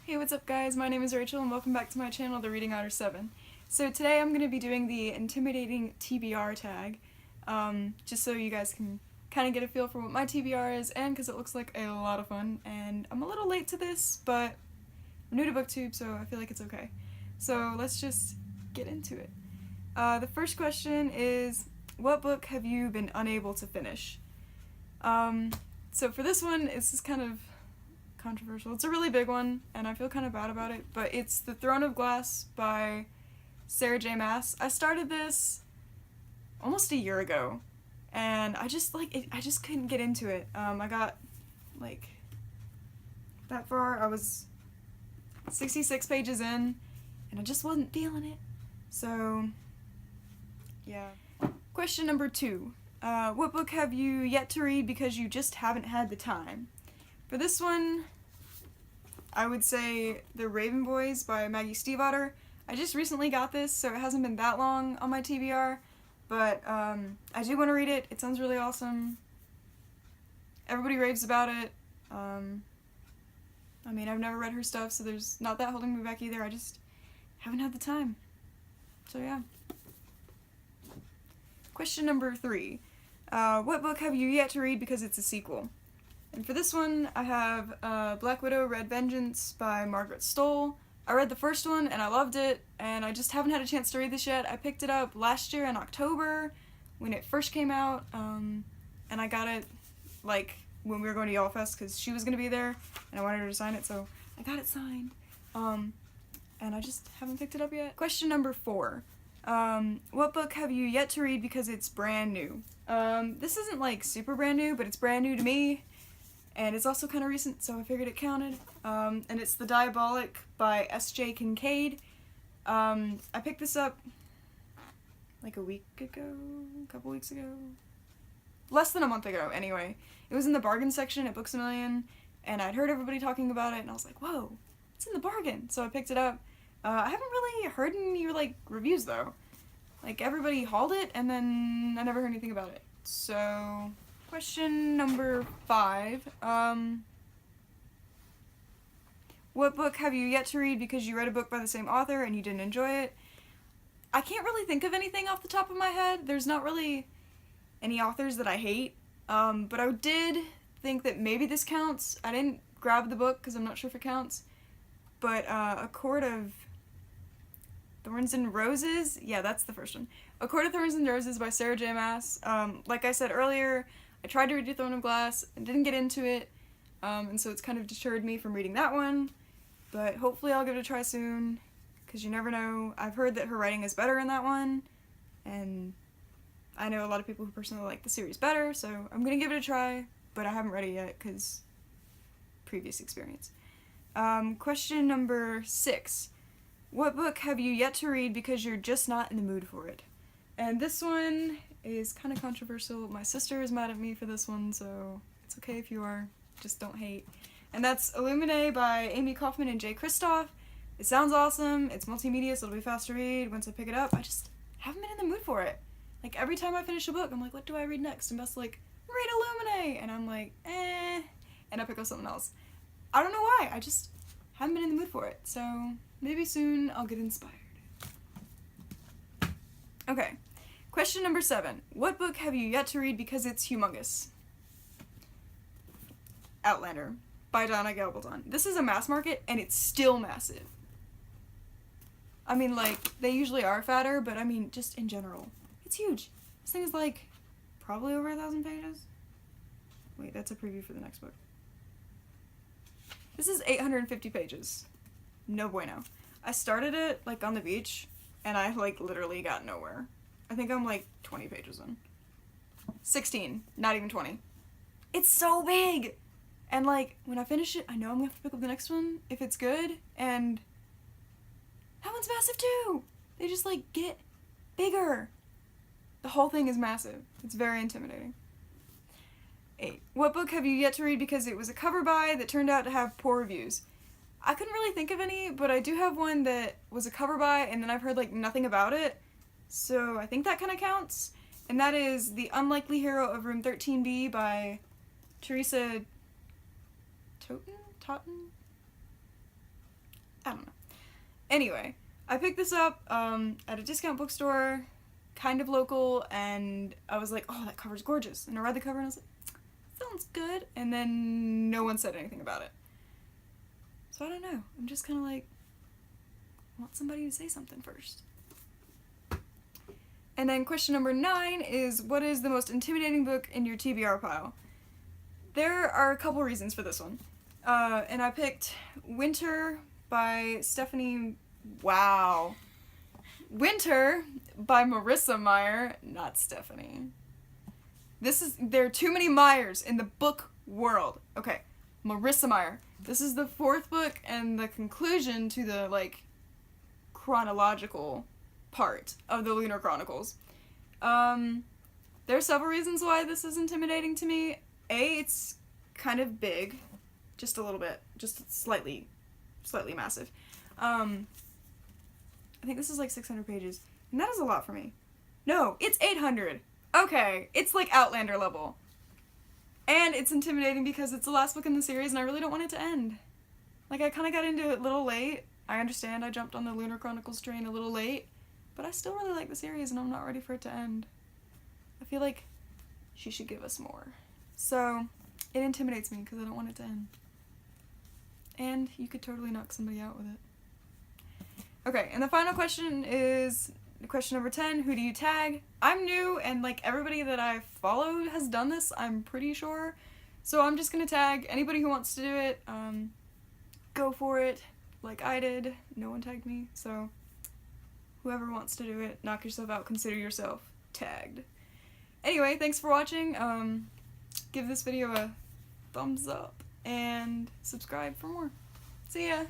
Hey, what's up guys? My name is Rachel and welcome back to my channel, The Reading Otter 7. So today I'm going to be doing the intimidating TBR tag, just so you guys can kind of get a feel for what my TBR is and because it looks like a lot of fun. And I'm a little late to this, but I'm new to BookTube, so I feel like it's okay. So let's just get into it. The first question is, what book have you been unable to finish? So for this one, it's just kind of controversial. It's a really big one, and I feel kind of bad about it, but it's The Throne of Glass by Sarah J. Maas. I started this almost a year ago, and I just couldn't get into it. I got like that far. I was 66 pages in, and I just wasn't feeling it. So yeah. Question number 2. What book have you yet to read because you just haven't had the time? For this one, I would say The Raven Boys by Maggie Stiefvater. I just recently got this, so it hasn't been that long on my TBR, but I do want to read it. It sounds really awesome. Everybody raves about it. I mean, I've never read her stuff, so there's not that holding me back either. I just haven't had the time. So yeah. Question number 3. What book have you yet to read because it's a sequel? And for this one, I have Black Widow Red Vengeance by Margaret Stohl. I read the first one and I loved it, and I just haven't had a chance to read this yet. I picked it up last year in October when it first came out, and I got it like when we were going to Y'all Fest because she was going to be there and I wanted her to sign it, so I got it signed. And I just haven't picked it up yet. Question number 4. What book have you yet to read because it's brand new? This isn't like super brand new, but it's brand new to me. And it's also kind of recent, so I figured it counted. And it's The Diabolic by S.J. Kincaid. I picked this up like a week ago, a couple weeks ago. Less than a month ago, anyway. It was in the bargain section at Books A Million, and I'd heard everybody talking about it, and I was like, whoa, it's in the bargain. So I picked it up. I haven't really heard any like reviews though. Like everybody hauled it, and then I never heard anything about it. So question number 5. What book have you yet to read because you read a book by the same author and you didn't enjoy it? I can't really think of anything off the top of my head. There's not really any authors that I hate, but I did think that maybe this counts. I didn't grab the book because I'm not sure if it counts, but A Court of Thorns and Roses? Yeah, that's the first one. A Court of Thorns and Roses by Sarah J. Maas. Like I said earlier, I tried to read The Throne of Glass and didn't get into it, and so it's kind of deterred me from reading that one, but hopefully I'll give it a try soon, because you never know. I've heard that her writing is better in that one, and I know a lot of people who personally like the series better, so I'm going to give it a try, but I haven't read it yet, because previous experience. Question number 6. What book have you yet to read because you're just not in the mood for it? And this one is kind of controversial. My sister is mad at me for this one, so it's okay if you are. Just don't hate. And that's Illuminae by Amy Kaufman and Jay Kristoff. It sounds awesome. It's multimedia, so it'll be fast to read. Once I pick it up, I just haven't been in the mood for it. Like, every time I finish a book, I'm like, what do I read next? And Beth's like, read Illuminae! And I'm like, eh. And I pick up something else. I don't know why. I just haven't been in the mood for it. So maybe soon I'll get inspired. Okay. Question number 7. What book have you yet to read because it's humongous? Outlander by Donna Gabaldon. This is a mass market, and it's still massive. I mean, like, they usually are fatter, but I mean, just in general. It's huge. This thing is like, probably over 1,000 pages. Wait, that's a preview for the next book. This is 850 pages. No bueno. I started it, like, on the beach, and I, like, literally got nowhere. I think I'm, like, 20 pages in. 16. Not even 20. It's so big! And, like, when I finish it, I know I'm gonna have to pick up the next one if it's good, and that one's massive too! They just, like, get bigger. The whole thing is massive. It's very intimidating. 8. What book have you yet to read because it was a cover buy that turned out to have poor reviews? I couldn't really think of any, but I do have one that was a cover buy and then I've heard, like, nothing about it, so I think that kind of counts. And that is The Unlikely Hero of Room 13B by Teresa Totten? I don't know. Anyway, I picked this up at a discount bookstore, kind of local, and I was like, oh, that cover's gorgeous. And I read the cover and I was like, sounds good. And then no one said anything about it. So I don't know. I'm just kind of like, I want somebody to say something first. And then question number 9 is, what is the most intimidating book in your TBR pile? There are a couple reasons for this one. And I picked Winter by Stephanie... Wow. Winter by Marissa Meyer, not Stephanie. There are too many Meyers in the book world. Okay, Marissa Meyer. This is the 4th book and the conclusion to the, like, chronological part of the Lunar Chronicles. There are several reasons why this is intimidating to me. A, it's kind of big. Just a little bit. Just slightly massive. I think this is like 600 pages. And that is a lot for me. No, it's 800. Okay, it's like Outlander level. And it's intimidating because it's the last book in the series and I really don't want it to end. Like, I kind of got into it a little late. I understand I jumped on the Lunar Chronicles train a little late, but I still really like the series and I'm not ready for it to end. I feel like she should give us more. So, it intimidates me because I don't want it to end. And you could totally knock somebody out with it. Okay, and the final question is question number 10, who do you tag? I'm new, and like everybody that I follow has done this, I'm pretty sure. So I'm just gonna tag anybody who wants to do it. Go for it, like I did. No one tagged me, so whoever wants to do it, knock yourself out, consider yourself tagged. Anyway, thanks for watching. Give this video a thumbs up and subscribe for more. See ya!